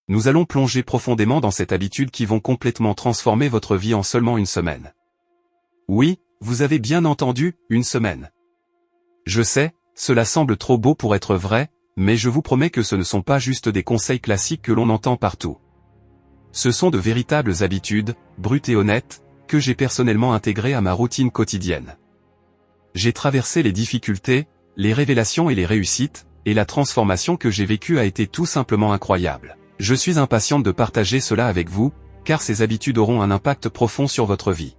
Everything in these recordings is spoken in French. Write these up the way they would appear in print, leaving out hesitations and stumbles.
Nous allons plonger profondément dans cette habitude qui vont complètement transformer votre vie en seulement une semaine. Oui, vous avez bien entendu, une semaine. Je sais, cela semble trop beau pour être vrai, mais je vous promets que ce ne sont pas juste des conseils classiques que l'on entend partout. Ce sont de véritables habitudes, brutes et honnêtes, que j'ai personnellement intégrées à ma routine quotidienne. J'ai traversé les difficultés, les révélations et les réussites, et la transformation que j'ai vécue a été tout simplement incroyable. Je suis impatiente de partager cela avec vous, car ces habitudes auront un impact profond sur votre vie.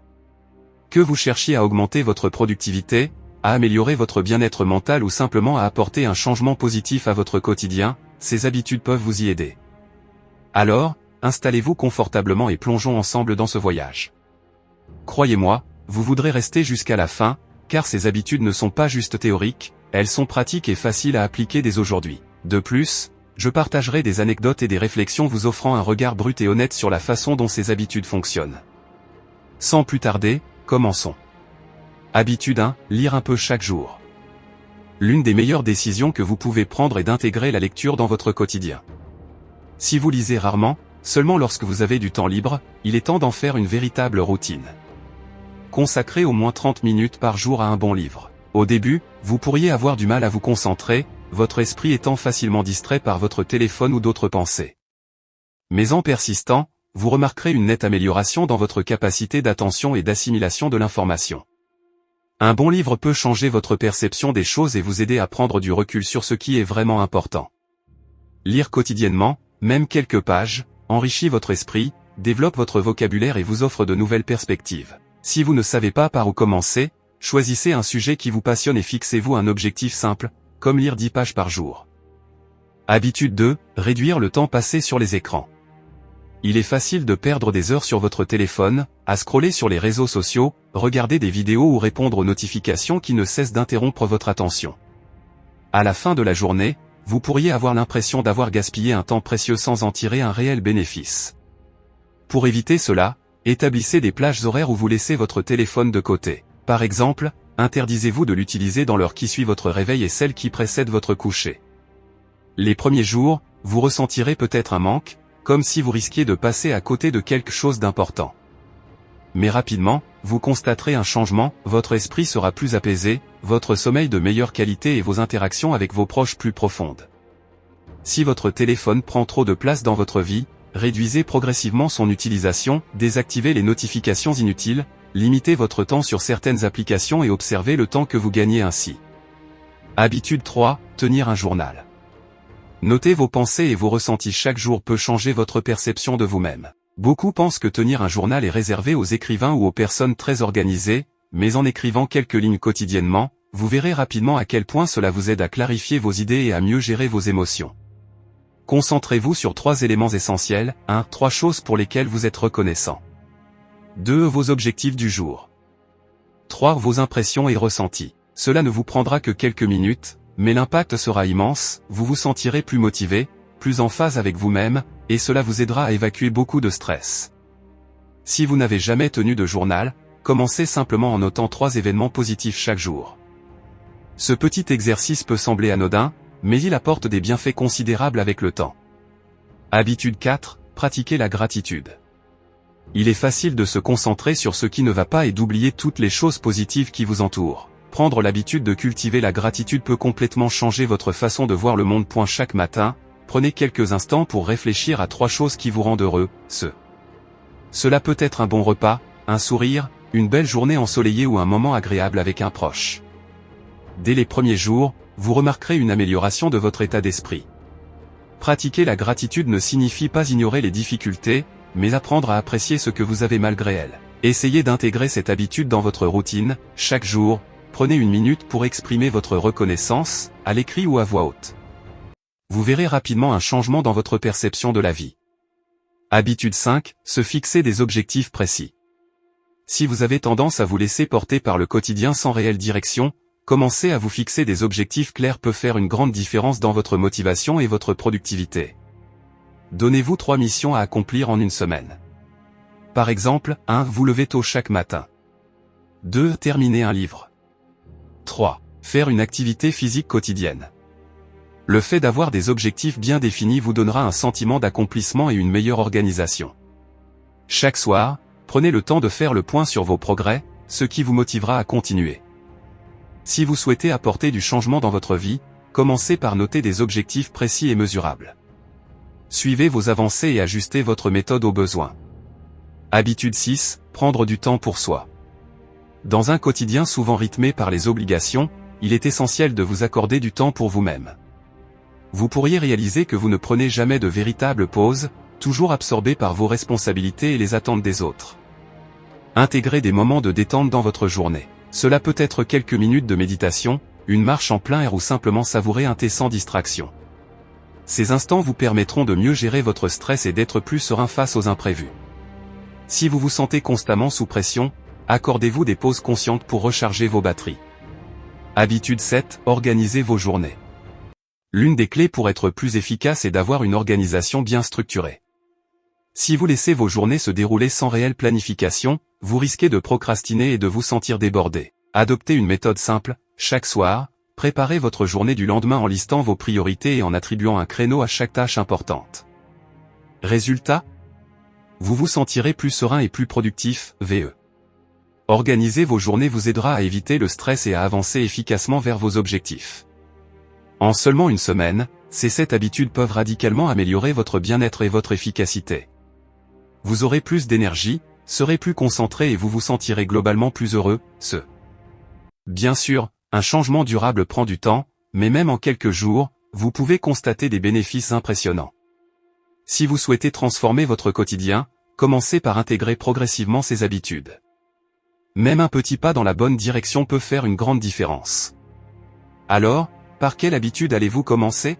Que vous cherchiez à augmenter votre productivité, à améliorer votre bien-être mental ou simplement à apporter un changement positif à votre quotidien, ces habitudes peuvent vous y aider. Alors, installez-vous confortablement et plongeons ensemble dans ce voyage. Croyez-moi, vous voudrez rester jusqu'à la fin, car ces habitudes ne sont pas juste théoriques, elles sont pratiques et faciles à appliquer dès aujourd'hui. De plus, je partagerai des anecdotes et des réflexions vous offrant un regard brut et honnête sur la façon dont ces habitudes fonctionnent. Sans plus tarder, commençons. Habitude 1, lire un peu chaque jour. L'une des meilleures décisions que vous pouvez prendre est d'intégrer la lecture dans votre quotidien. Si vous lisez rarement, seulement lorsque vous avez du temps libre, il est temps d'en faire une véritable routine. Consacrez au moins 30 minutes par jour à un bon livre. Au début, vous pourriez avoir du mal à vous concentrer, votre esprit étant facilement distrait par votre téléphone ou d'autres pensées. Mais en persistant, vous remarquerez une nette amélioration dans votre capacité d'attention et d'assimilation de l'information. Un bon livre peut changer votre perception des choses et vous aider à prendre du recul sur ce qui est vraiment important. Lire quotidiennement, même quelques pages, enrichit votre esprit, développe votre vocabulaire et vous offre de nouvelles perspectives. Si vous ne savez pas par où commencer, choisissez un sujet qui vous passionne et fixez-vous un objectif simple, comme lire 10 pages par jour. Habitude 2, réduire le temps passé sur les écrans. Il est facile de perdre des heures sur votre téléphone, à scroller sur les réseaux sociaux, regarder des vidéos ou répondre aux notifications qui ne cessent d'interrompre votre attention. À la fin de la journée, vous pourriez avoir l'impression d'avoir gaspillé un temps précieux sans en tirer un réel bénéfice. Pour éviter cela, établissez des plages horaires où vous laissez votre téléphone de côté. Par exemple, interdisez-vous de l'utiliser dans l'heure qui suit votre réveil et celle qui précède votre coucher. Les premiers jours, vous ressentirez peut-être un manque, comme si vous risquiez de passer à côté de quelque chose d'important. Mais rapidement, vous constaterez un changement, votre esprit sera plus apaisé, votre sommeil de meilleure qualité et vos interactions avec vos proches plus profondes. Si votre téléphone prend trop de place dans votre vie, réduisez progressivement son utilisation, désactivez les notifications inutiles, limitez votre temps sur certaines applications et observez le temps que vous gagnez ainsi. Habitude 3, tenir un journal. Notez vos pensées et vos ressentis chaque jour peut changer votre perception de vous-même. Beaucoup pensent que tenir un journal est réservé aux écrivains ou aux personnes très organisées, mais en écrivant quelques lignes quotidiennement, vous verrez rapidement à quel point cela vous aide à clarifier vos idées et à mieux gérer vos émotions. Concentrez-vous sur 3 éléments essentiels. 1. 3 choses pour lesquelles vous êtes reconnaissant. 2. Vos objectifs du jour. 3. Vos impressions et ressentis. Cela ne vous prendra que quelques minutes, mais l'impact sera immense, vous vous sentirez plus motivé, plus en phase avec vous-même, et cela vous aidera à évacuer beaucoup de stress. Si vous n'avez jamais tenu de journal, commencez simplement en notant 3 événements positifs chaque jour. Ce petit exercice peut sembler anodin, mais il apporte des bienfaits considérables avec le temps. Habitude 4, pratiquer la gratitude. Il est facile de se concentrer sur ce qui ne va pas et d'oublier toutes les choses positives qui vous entourent. Prendre l'habitude de cultiver la gratitude peut complètement changer votre façon de voir le monde. Chaque matin, prenez quelques instants pour réfléchir à 3 choses qui vous rendent heureux. Cela peut être un bon repas, un sourire, une belle journée ensoleillée ou un moment agréable avec un proche. Dès les premiers jours, vous remarquerez une amélioration de votre état d'esprit. Pratiquer la gratitude ne signifie pas ignorer les difficultés, mais apprendre à apprécier ce que vous avez malgré elles. Essayez d'intégrer cette habitude dans votre routine, chaque jour. Prenez une minute pour exprimer votre reconnaissance, à l'écrit ou à voix haute. Vous verrez rapidement un changement dans votre perception de la vie. Habitude 5, se fixer des objectifs précis. Si vous avez tendance à vous laisser porter par le quotidien sans réelle direction, commencer à vous fixer des objectifs clairs peut faire une grande différence dans votre motivation et votre productivité. Donnez-vous 3 missions à accomplir en une semaine. Par exemple, 1. Vous lever tôt chaque matin. 2. Terminer un livre. 3. Faire une activité physique quotidienne. Le fait d'avoir des objectifs bien définis vous donnera un sentiment d'accomplissement et une meilleure organisation. Chaque soir, prenez le temps de faire le point sur vos progrès, ce qui vous motivera à continuer. Si vous souhaitez apporter du changement dans votre vie, commencez par noter des objectifs précis et mesurables. Suivez vos avancées et ajustez votre méthode aux besoins. Habitude 6, prendre du temps pour soi. Dans un quotidien souvent rythmé par les obligations, il est essentiel de vous accorder du temps pour vous-même. Vous pourriez réaliser que vous ne prenez jamais de véritable pause, toujours absorbé par vos responsabilités et les attentes des autres. Intégrez des moments de détente dans votre journée. Cela peut être quelques minutes de méditation, une marche en plein air ou simplement savourer un thé sans distraction. Ces instants vous permettront de mieux gérer votre stress et d'être plus serein face aux imprévus. Si vous vous sentez constamment sous pression, accordez-vous des pauses conscientes pour recharger vos batteries. Habitude 7, organisez vos journées. L'une des clés pour être plus efficace est d'avoir une organisation bien structurée. Si vous laissez vos journées se dérouler sans réelle planification, vous risquez de procrastiner et de vous sentir débordé. Adoptez une méthode simple, chaque soir, préparez votre journée du lendemain en listant vos priorités et en attribuant un créneau à chaque tâche importante. Résultat ? Vous vous sentirez plus serein et plus productif, VE. Organiser vos journées vous aidera à éviter le stress et à avancer efficacement vers vos objectifs. En seulement une semaine, ces 7 habitudes peuvent radicalement améliorer votre bien-être et votre efficacité. Vous aurez plus d'énergie, serez plus concentré et vous vous sentirez globalement plus heureux, Bien sûr, un changement durable prend du temps, mais même en quelques jours, vous pouvez constater des bénéfices impressionnants. Si vous souhaitez transformer votre quotidien, commencez par intégrer progressivement ces habitudes. Même un petit pas dans la bonne direction peut faire une grande différence. Alors, par quelle habitude allez-vous commencer ?